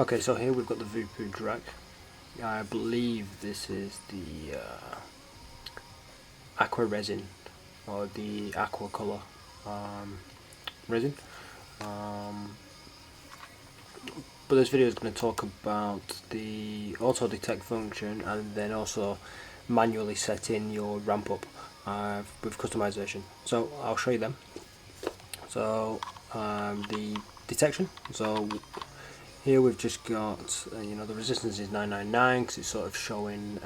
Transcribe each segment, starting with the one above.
Okay, so here we've got the Voopoo drag. I believe this is the aqua resin or the aqua color resin. But this video is going to talk about the auto detect function and then also manually setting your ramp up with customization. So I'll show you them. So the detection. So here we've just got the resistance is 999 because it's sort of showing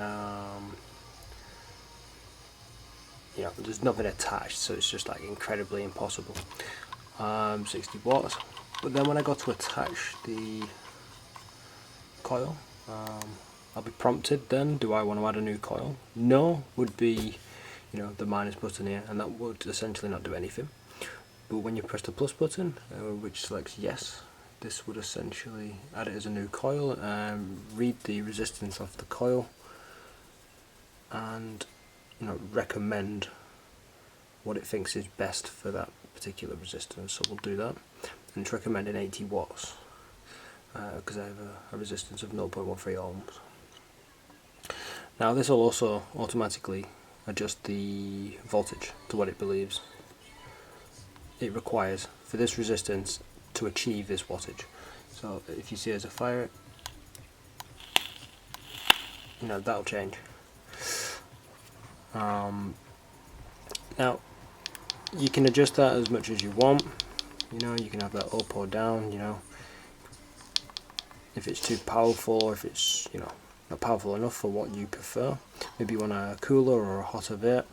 there's nothing attached, so it's just like incredibly impossible. 60 watts. But then when I go to attach the coil, I'll be prompted then, do I want to add a new coil? No would be the minus button here, and that would essentially not do anything. But when you press the plus button, which selects yes, this would essentially add it as a new coil, read the resistance of the coil, and recommend what it thinks is best for that particular resistance. So we'll do that, and it's recommending 80 watts because I have a resistance of 0.13 ohms. Now this will also automatically adjust the voltage to what it believes it requires for this resistance to achieve this wattage. So if you see as I fire it, that'll change. Now you can adjust that as much as you want. You can have that up or down. If it's too powerful, if it's not powerful enough for what you prefer. Maybe you want a cooler or a hotter vape.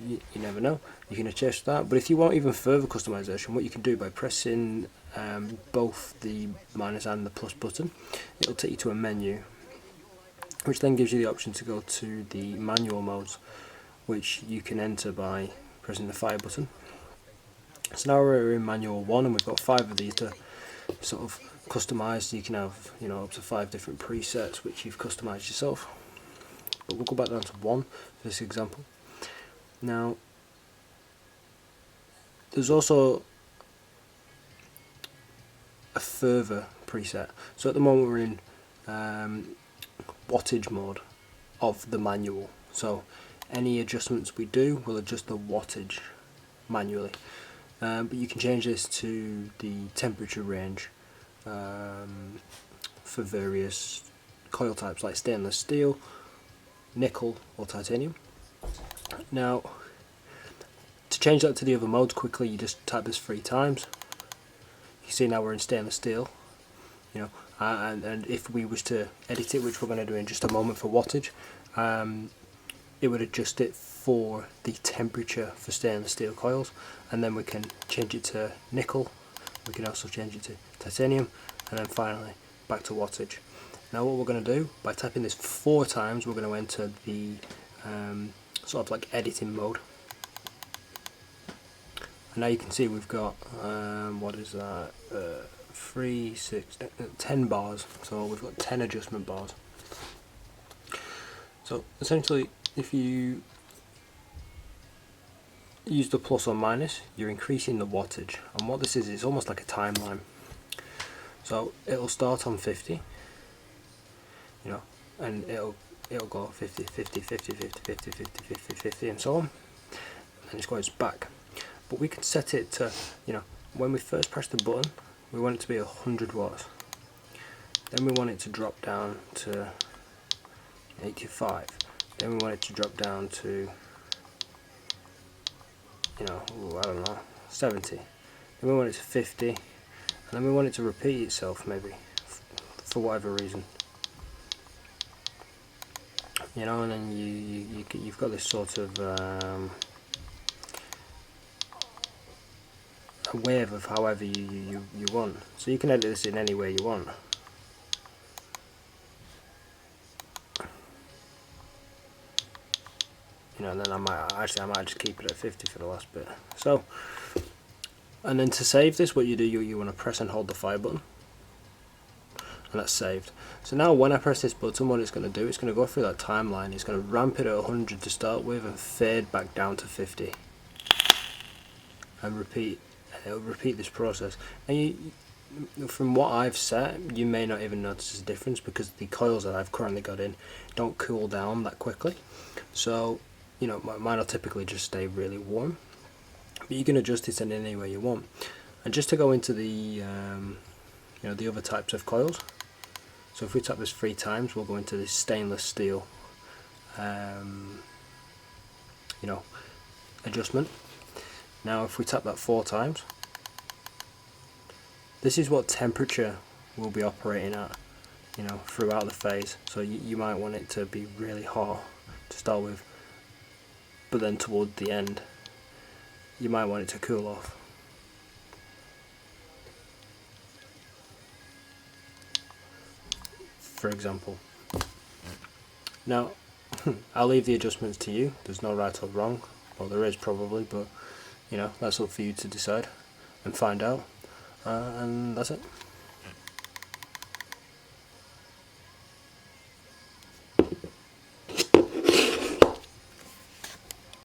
You never know. You can adjust that. But if you want even further customization, what you can do by pressing both the minus and the plus button, it'll take you to a menu, which then gives you the option to go to the manual modes, which you can enter by pressing the fire button. So now we're in manual 1, and we've got 5 of these to sort of customize. So you can have up to 5 different presets which you've customized yourself. But we'll go back down to 1 for this example. Now there's also a further preset. So at the moment we're in wattage mode of the manual. So any adjustments we do will adjust the wattage manually. But you can change this to the temperature range for various coil types like stainless steel, nickel or titanium. Now to change that to the other modes quickly, you just type this 3 times. You see now we're in stainless steel, and if we was to edit it, which we're going to do in just a moment for wattage, it would adjust it for the temperature for stainless steel coils, and then we can change it to nickel, we can also change it to titanium, and then finally back to wattage. Now what we're going to do, by tapping this 4 times, we're going to enter the sort of like editing mode. And now you can see we've got what is that, 3, 6, 10 bars, so we've got 10 adjustment bars. So essentially if you use the plus or minus, you're increasing the wattage, and what this is, it's almost like a timeline. So it'll start on 50, and it'll go 50, 50, 50, 50, 50, 50, 50, 50, and so on, and it goes back. But we can set it to, when we first press the button, we want it to be 100 watts. Then we want it to drop down to 85. Then we want it to drop down to, I don't know, 70. Then we want it to 50, and then we want it to repeat itself maybe, for whatever reason. And then you've got this sort of a wave of however you want. So you can edit this in any way you want. And then I might just keep it at 50 for the last bit. So, and then to save this, what you do, you want to press and hold the fire button, and that's saved. So now when I press this button, what it's going to do, it's going to go through that timeline. It's going to ramp it at 100 to start with and fade back down to 50, and repeat. And it'll repeat this process. And from what I've set, you may not even notice a difference because the coils that I've currently got in don't cool down that quickly. So, you know, mine will typically just stay really warm. But you can adjust it in any way you want. And just to go into the, you know, the other types of coils. So if we tap this 3 times, we'll go into this stainless steel, you know, adjustment. Now if we tap that 4 times, this is what temperature we'll be operating at, you know, throughout the phase. So you might want it to be really hot to start with, but then toward the end you might want it to cool off. For example. Now I'll leave the adjustments to you. There's no right or wrong. Well, there is probably, but you know, that's up for you to decide and find out. And that's it.